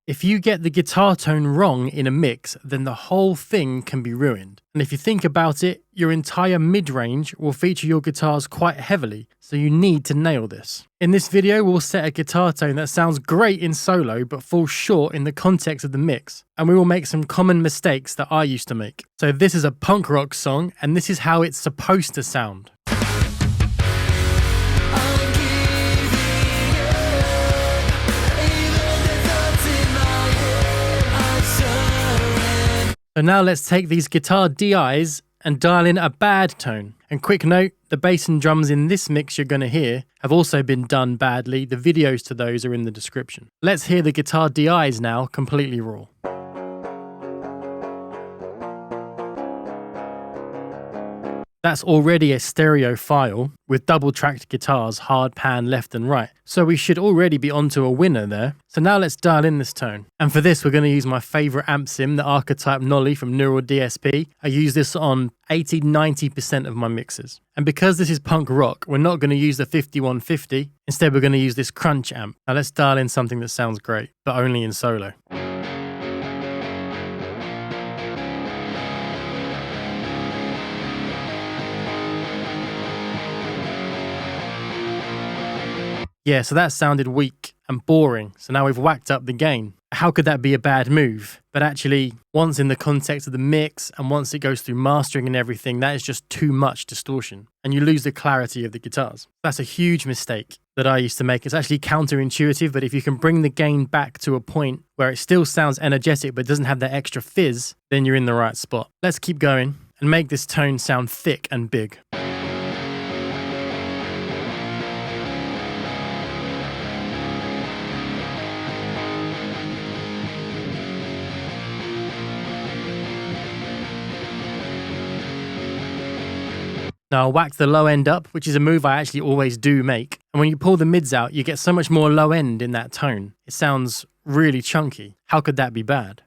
If you get the guitar tone wrong in a mix, then the whole thing can be ruined. And if you think about it, your entire mid-range will feature your guitars quite heavily, so you need to nail this. In this video, we'll set a guitar tone that sounds great in solo but falls short in the context of the mix, and we will make some common mistakes that I used to make. So this is a punk rock song, and this is how it's supposed to sound. So now let's take these guitar DIs and dial in a bad tone. And quick note, the bass and drums in this mix you're going to hear have also been done badly. The videos to those are in the description. Let's hear the guitar DIs now, completely raw. That's already a stereo file with double-tracked guitars, hard pan left and right. So we should already be onto a winner there. So now let's dial in this tone. And for this, we're going to use my favorite amp sim, the Archetype Nolly from Neural DSP. I use this on 80–90% of my mixes. And because this is punk rock, we're not going to use the 5150. Instead, we're going to use this crunch amp. Now let's dial in something that sounds great, but only in solo. Yeah, so that sounded weak and boring, so now we've whacked up the gain. How could that be a bad move? But actually, once in the context of the mix and once it goes through mastering and everything, that is just too much distortion and you lose the clarity of the guitars. That's a huge mistake that I used to make. It's actually counterintuitive, but if you can bring the gain back to a point where it still sounds energetic but doesn't have that extra fizz, then you're in the right spot. Let's keep going and make this tone sound thick and big. Now I'll whack the low end up, which is a move I actually always do make. And when you pull the mids out, you get so much more low end in that tone. It sounds really chunky. How could that be bad?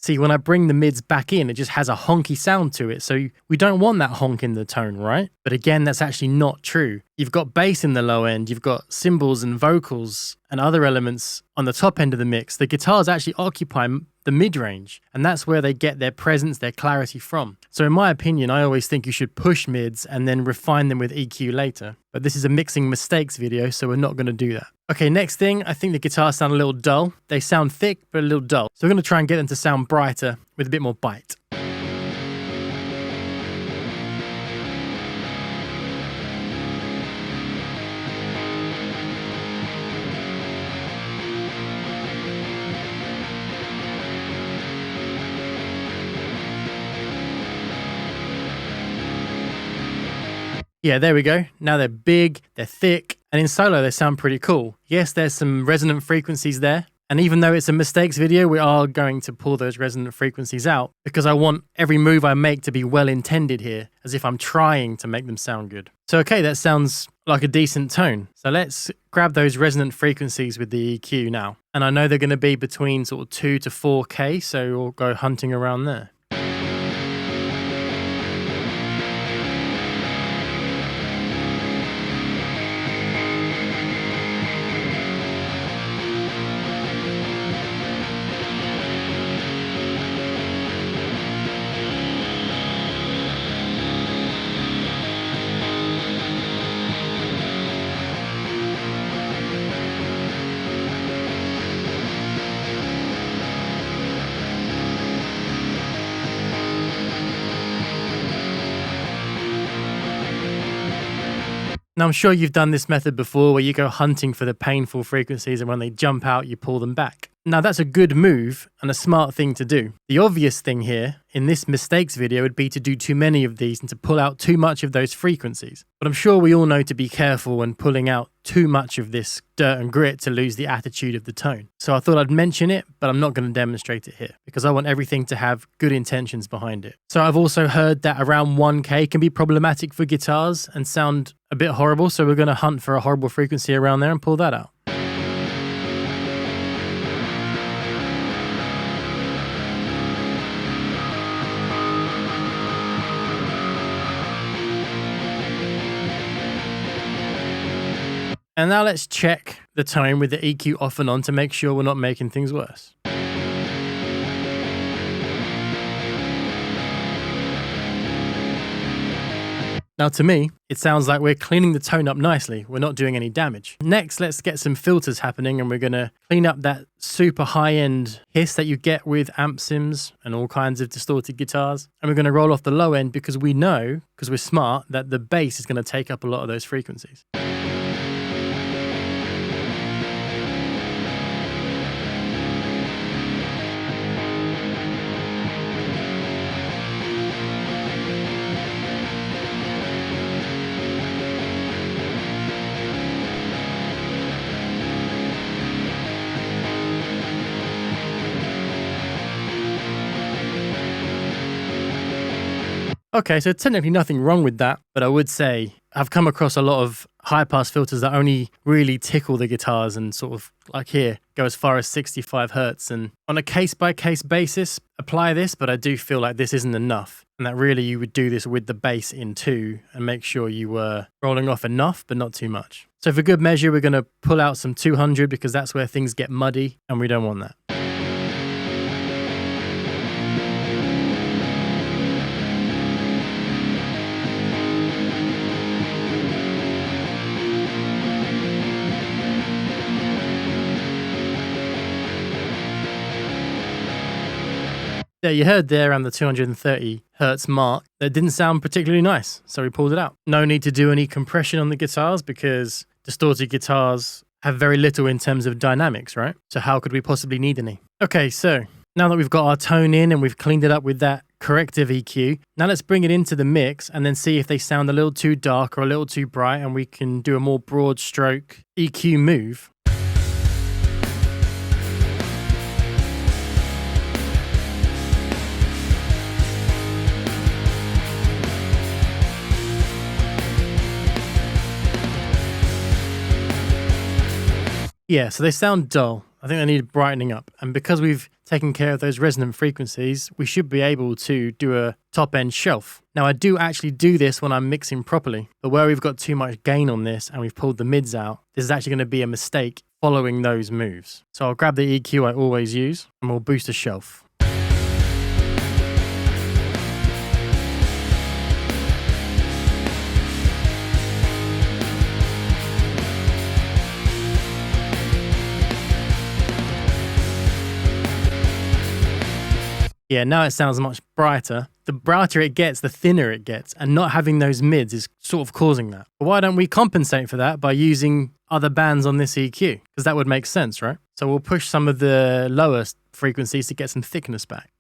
See, when I bring the mids back in, it just has a honky sound to it, so we don't want that honk in the tone, right? But again, that's actually not true. You've got bass in the low end, you've got cymbals and vocals and other elements on the top end of the mix. The guitars actually occupy the mid-range, and that's where they get their presence, their clarity from. So in my opinion, I always think you should push mids and then refine them with EQ later. But this is a mixing mistakes video, so we're not going to do that. Okay, next thing, I think the guitars sound a little dull. They sound thick, but a little dull. So we're going to try and get them to sound brighter with a bit more bite. Yeah, there we go. Now they're big, they're thick, and in solo they sound pretty cool. Yes, there's some resonant frequencies there, and even though it's a mistakes video, we are going to pull those resonant frequencies out because I want every move I make to be well intended here, as if I'm trying to make them sound good. So okay, that sounds like a decent tone. So let's grab those resonant frequencies with the EQ now. And I know they're going to be between sort of 2 to 4K, so we'll go hunting around there. Now, I'm sure you've done this method before where you go hunting for the painful frequencies and when they jump out, you pull them back. Now, that's a good move and a smart thing to do. The obvious thing here in this mistakes video would be to do too many of these and to pull out too much of those frequencies. But I'm sure we all know to be careful when pulling out too much of this dirt and grit to lose the attitude of the tone. So I thought I'd mention it, but I'm not going to demonstrate it here because I want everything to have good intentions behind it. So I've also heard that around 1K can be problematic for guitars and sound a bit horrible. So we're going to hunt for a horrible frequency around there and pull that out. And now let's check the tone with the EQ off and on to make sure we're not making things worse. Now to me, it sounds like we're cleaning the tone up nicely. We're not doing any damage. Next, let's get some filters happening, and we're going to clean up that super high-end hiss that you get with amp sims and all kinds of distorted guitars. And we're going to roll off the low end because we know, because we're smart, that the bass is going to take up a lot of those frequencies. Okay, so technically nothing wrong with that, but I would say I've come across a lot of high-pass filters that only really tickle the guitars and sort of, like here, go as far as 65 hertz. And on a case-by-case basis, apply this, but I do feel like this isn't enough. And that really you would do this with the bass in too and make sure you were rolling off enough, but not too much. So for good measure, we're going to pull out some 200 because that's where things get muddy and we don't want that. Yeah, you heard there around the 230 hertz mark that didn't sound particularly nice, so we pulled it out. No need to do any compression on the guitars because distorted guitars have very little in terms of dynamics, right? So how could we possibly need any? Okay, so now that we've got our tone in and we've cleaned it up with that corrective EQ, now let's bring it into the mix and then see if they sound a little too dark or a little too bright, and we can do a more broad stroke EQ move. Yeah, so they sound dull. I think they need brightening up. And because we've taken care of those resonant frequencies, we should be able to do a top-end shelf. Now, I do actually do this when I'm mixing properly, but where we've got too much gain on this and we've pulled the mids out, this is actually going to be a mistake following those moves. So I'll grab the EQ I always use and we'll boost a shelf. Yeah, now it sounds much brighter. The brighter it gets, the thinner it gets, and not having those mids is sort of causing that. But why don't we compensate for that by using other bands on this EQ? Because that would make sense, right? So we'll push some of the lower frequencies to get some thickness back.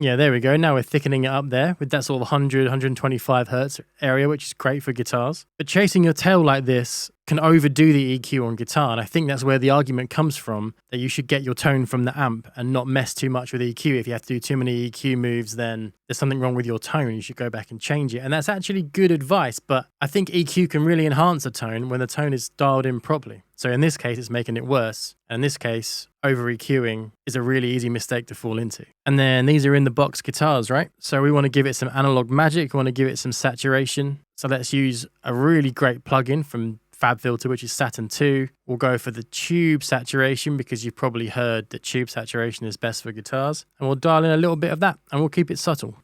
Yeah, there we go. Now we're thickening it up there with that sort of 100, 125 hertz area, which is great for guitars. But chasing your tail like this can overdo the EQ on guitar. And I think that's where the argument comes from, that you should get your tone from the amp and not mess too much with EQ. If you have to do too many EQ moves, then there's something wrong with your tone. You should go back and change it. And that's actually good advice. But I think EQ can really enhance a tone when the tone is dialed in properly. So in this case, it's making it worse. And in this case, over EQing is a really easy mistake to fall into. And then these are in the box guitars, right? So we want to give it some analog magic. We want to give it some saturation. So let's use a really great plugin from FabFilter, which is Saturn 2. We'll go for the tube saturation because you've probably heard that tube saturation is best for guitars. And we'll dial in a little bit of that and we'll keep it subtle.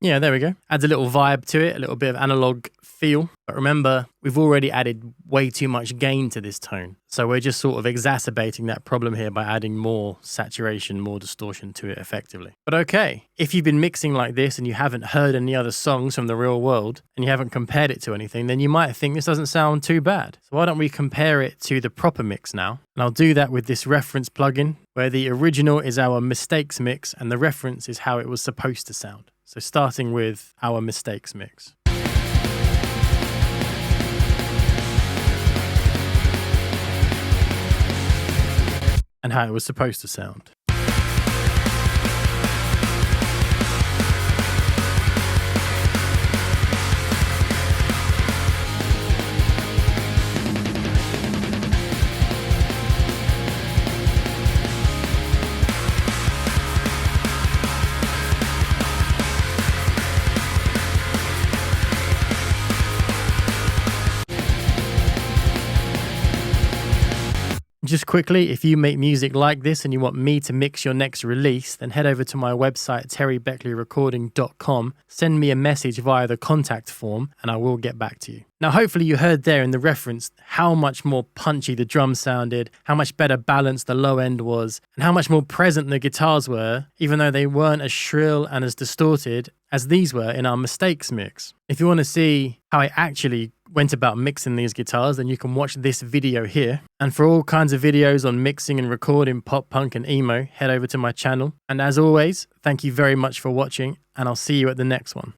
Yeah, there we go. Adds a little vibe to it, a little bit of analog feel. But remember, we've already added way too much gain to this tone. So we're just sort of exacerbating that problem here by adding more saturation, more distortion to it effectively. But okay, if you've been mixing like this and you haven't heard any other songs from the real world and you haven't compared it to anything, then you might think this doesn't sound too bad. So why don't we compare it to the proper mix now? And I'll do that with this reference plugin, where the original is our mistakes mix and the reference is how it was supposed to sound. So starting with our mistakes mix. and how it was supposed to sound. Just quickly, if you make music like this and you want me to mix your next release, then head over to my website, terrybeckleyrecording.com, send me a message via the contact form, and I will get back to you. Now, hopefully you heard there in the reference how much more punchy the drums sounded, how much better balanced the low end was, and how much more present the guitars were, even though they weren't as shrill and as distorted as these were in our Mistakes mix. If you want to see how I actually went about mixing these guitars, then you can watch this video here. And for all kinds of videos on mixing and recording pop, punk and emo, head over to my channel. And as always, thank you very much for watching, and I'll see you at the next one.